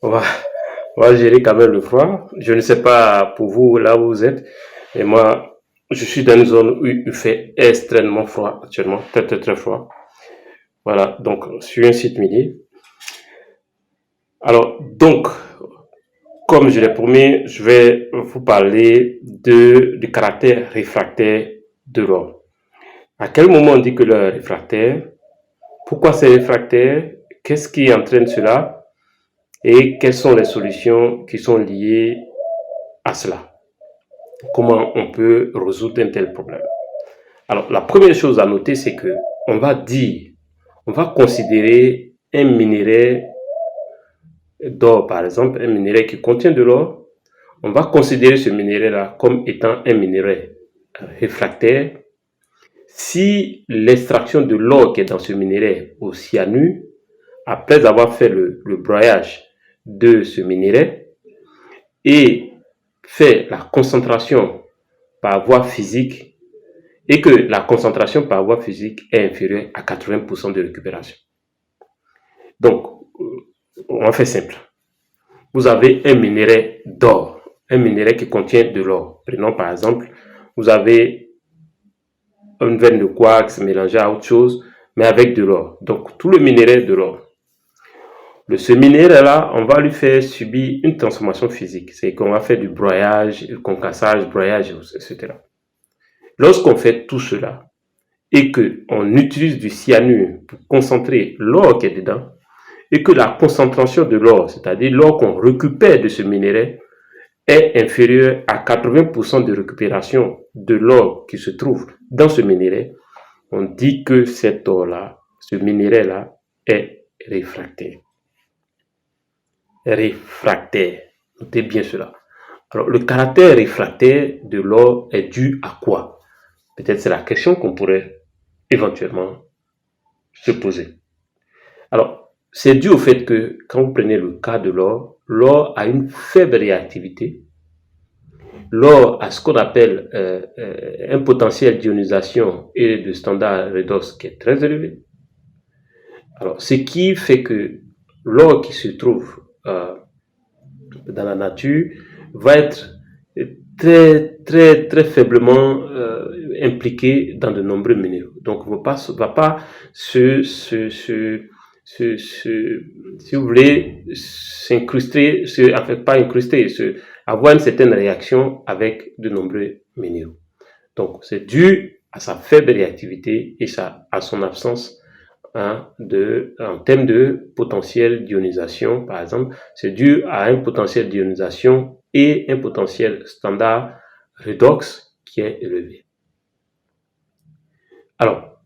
On va, on va gérer quand même le froid. Je ne sais pas pour vous là où vous êtes, mais moi, je suis dans une zone où il fait extrêmement froid actuellement, très très très froid. Voilà, donc sur un site minier. Alors, donc, comme je l'ai promis, je vais vous parler du caractère réfractaire de l'or. À quel moment on dit que l'or est réfractaire? Pourquoi c'est réfractaire? Qu'est-ce qui entraîne cela? Et quelles sont les solutions qui sont liées à cela? Comment on peut résoudre un tel problème? Alors, la première chose à noter, c'est que on va considérer un minerai d'or, par exemple, un minerai qui contient de l'or, on va considérer ce minerai-là comme étant un minerai réfractaire si l'extraction de l'or qui est dans ce minerai au cyanure, après avoir fait le broyage de ce minerai et fait la concentration par voie physique et que la concentration par voie physique est inférieure à 80% de récupération. Donc, on fait simple. Vous avez un minerai d'or, un minerai qui contient de l'or. Prenons par exemple, vous avez une veine de quartz mélangée à autre chose, mais avec de l'or. Donc, tout le minerai de l'or. Ce minerai-là, on va lui faire subir une transformation physique. C'est qu'on va faire du broyage, du concassage, broyage, etc. Lorsqu'on fait tout cela et qu'on utilise du cyanure pour concentrer l'or qui est dedans, et que la concentration de l'or, c'est-à-dire l'or qu'on récupère de ce minerai, est inférieure à 80% de récupération de l'or qui se trouve dans ce minerai, on dit que cet or-là, ce minerai-là, est réfractaire. Réfractaire. Notez bien cela. Alors, le caractère réfractaire de l'or est dû à quoi? Peut-être c'est la question qu'on pourrait éventuellement se poser. Alors, c'est dû au fait que quand vous prenez le cas de l'or, l'or a une faible réactivité. L'or a ce qu'on appelle un potentiel d'ionisation et de standard redox qui est très élevé. Alors, ce qui fait que l'or qui se trouve dans la nature va être très, très, très faiblement impliqué dans de nombreux minéraux. Donc, ne va pas si vous voulez, s'incruster, enfin pas incruster, avoir une certaine réaction avec de nombreux minéraux. Donc, c'est dû à sa faible réactivité et à son absence en termes de potentiel d'ionisation, par exemple, c'est dû à un potentiel d'ionisation et un potentiel standard redox qui est élevé. Alors,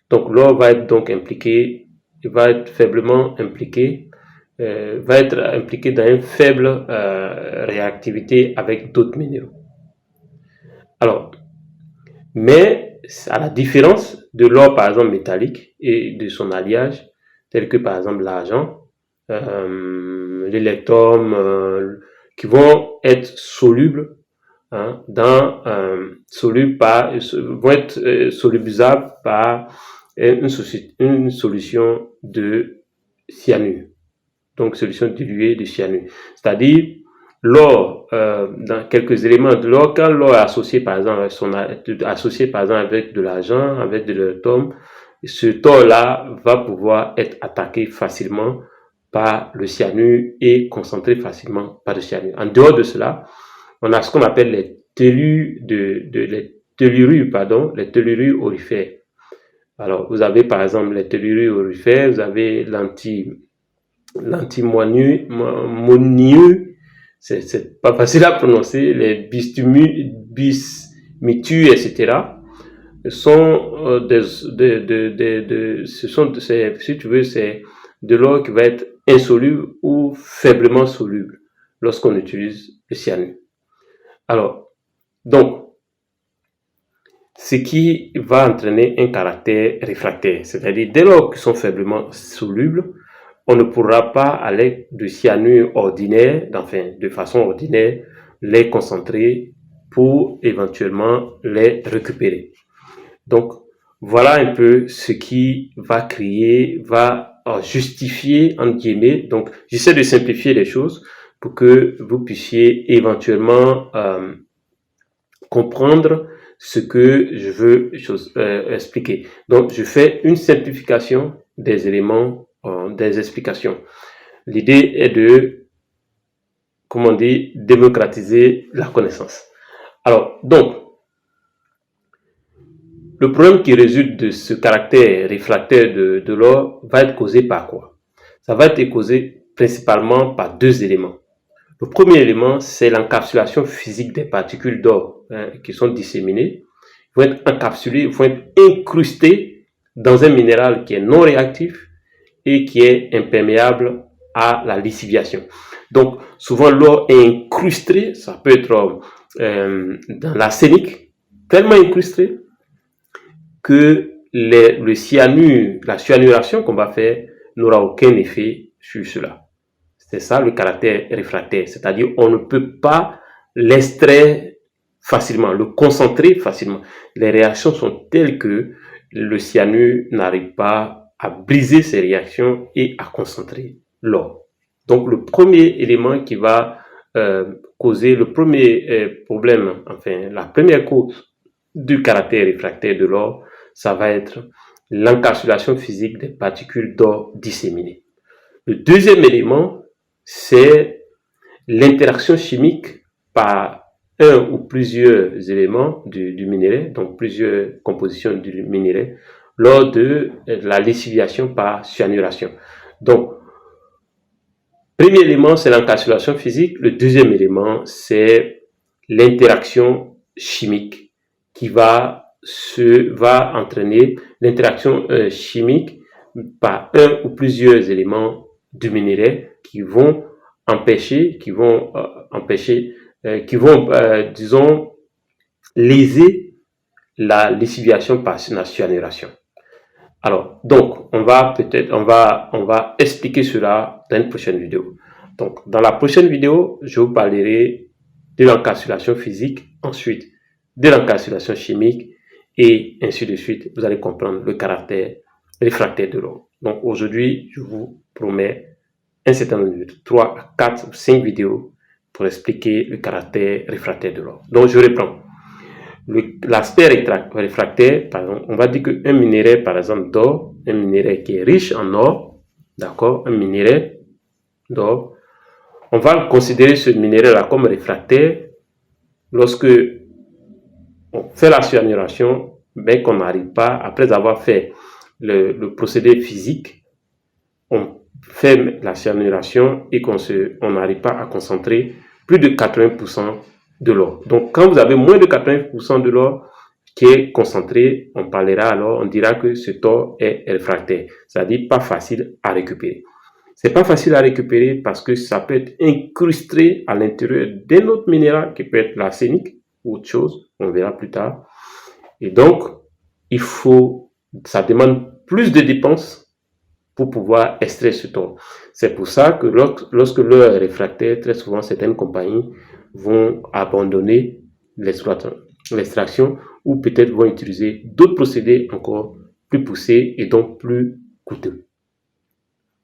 donc l'or va être donc impliqué, il va être faiblement impliqué, va être impliqué dans une faible réactivité avec d'autres minéraux. Alors, mais à la différence de l'or par exemple métallique et de son alliage, tel que par exemple l'argent, l'électrum, qui vont être solubles vont être solubilisables par une solution de cyanure, donc solution diluée de cyanure. C'est-à-dire l'or, dans quelques éléments de l'or, quand l'or est associé par exemple avec de l'argent, avec de l'électrum, ce or-là va pouvoir être attaqué facilement par le cyanure et concentré facilement par le cyanure. En dehors de cela, on a ce qu'on appelle les tellurures aurifères. Alors, vous avez par exemple les tellurures aurifères, vous avez l'antimonieux, c'est pas facile à prononcer, les bismuthus, etc. sont si tu veux, c'est de l'or qui va être insoluble ou faiblement soluble lorsqu'on utilise le cyanure. Alors, donc, ce qui va entraîner un caractère réfractaire, c'est-à-dire dès lors qu'ils sont faiblement solubles, on ne pourra pas, à l'aide de cyanure ordinaire, de façon ordinaire, les concentrer pour éventuellement les récupérer. Donc, voilà un peu ce qui va justifier, entre guillemets. Donc, j'essaie de simplifier les choses pour que vous puissiez éventuellement comprendre ce que je veux expliquer. Donc, je fais une simplification des éléments, des explications. L'idée est de, comment dire, démocratiser la connaissance. Alors, donc, le problème qui résulte de ce caractère réfractaire de l'or va être causé par quoi? Ça va être causé principalement par deux éléments. Le premier élément, c'est l'encapsulation physique des particules d'or qui sont disséminées. Ils vont être encapsulées, ils vont être incrustées dans un minéral qui est non réactif et qui est imperméable à la lixiviation. Donc, souvent, l'or est incrusté, ça peut être dans l'arsenic, tellement incrusté que le cyanure, la cyanuration qu'on va faire n'aura aucun effet sur cela. C'est ça le caractère réfractaire, c'est-à-dire on ne peut pas l'extraire facilement, le concentrer facilement. Les réactions sont telles que le cyanure n'arrive pas à briser ces réactions et à concentrer l'or. Donc le premier élément qui va causer le premier problème, enfin la première cause du caractère réfractaire de l'or, ça va être l'encapsulation physique des particules d'or disséminées. Le deuxième élément, c'est l'interaction chimique par un ou plusieurs éléments du minerai, donc plusieurs compositions du minerai, lors de la lixiviation par cyanuration. Donc, premier élément, c'est l'encapsulation physique. Le deuxième élément, c'est l'interaction chimique qui va entraîner l'interaction chimique par un ou plusieurs éléments du minerai qui vont disons, léser la lixiviation par la cyanuration. Alors, donc, on va expliquer cela dans une prochaine vidéo. Donc, dans la prochaine vidéo, je vous parlerai de l'encapsulation physique, ensuite de l'encapsulation chimique, et ainsi de suite. Vous allez comprendre le caractère réfractaire de l'or. Donc, aujourd'hui, je vous promets un certain nombre de 3 à 4 ou 5 vidéos pour expliquer le caractère réfractaire de l'or. Donc, je reprends. L'aspect réfractaire, par exemple, on va dire qu'un minerai, par exemple, d'or, un minerai qui est riche en or, d'accord, un minerai d'or, on va considérer ce minerai-là comme réfractaire lorsque on fait la cyanuration, mais qu'on n'arrive pas, après avoir fait le procédé physique, on fait la cyanuration et on n'arrive pas à concentrer plus de 80% de l'or. Donc, quand vous avez moins de 80% de l'or qui est concentré, on parlera alors, on dira que cet or est réfractaire, c'est-à-dire pas facile à récupérer. C'est pas facile à récupérer parce que ça peut être incrusté à l'intérieur d'un autre minéral qui peut être l'arsenic ou autre chose, on verra plus tard. Et donc, ça demande plus de dépenses pour pouvoir extraire ce or. C'est pour ça que lorsque l'or est réfractaire, très souvent certaines compagnies vont abandonner l'extraction ou peut-être vont utiliser d'autres procédés encore plus poussés et donc plus coûteux.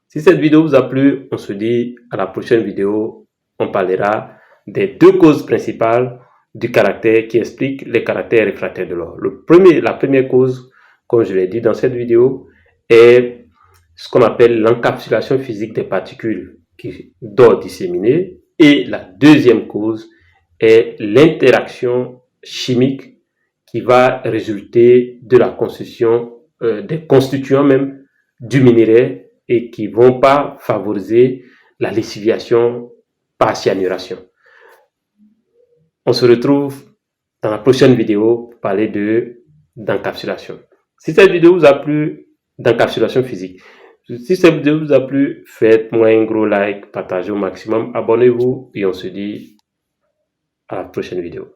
Si cette vidéo vous a plu, on se dit à la prochaine vidéo. On parlera des deux causes principales du caractère qui expliquent les caractères réfractaires de l'or. La première cause, comme je l'ai dit dans cette vidéo, est ce qu'on appelle l'encapsulation physique des particules d'or disséminées. Et la deuxième cause est l'interaction chimique qui va résulter de la constitution des constituants même du minerai et qui vont pas favoriser la lixiviation par cyanuration. On se retrouve dans la prochaine vidéo pour parler d'encapsulation. Si cette vidéo vous a plu, d'encapsulation physique, si cette vidéo vous a plu, faites-moi un gros like, partagez au maximum, abonnez-vous et on se dit à la prochaine vidéo.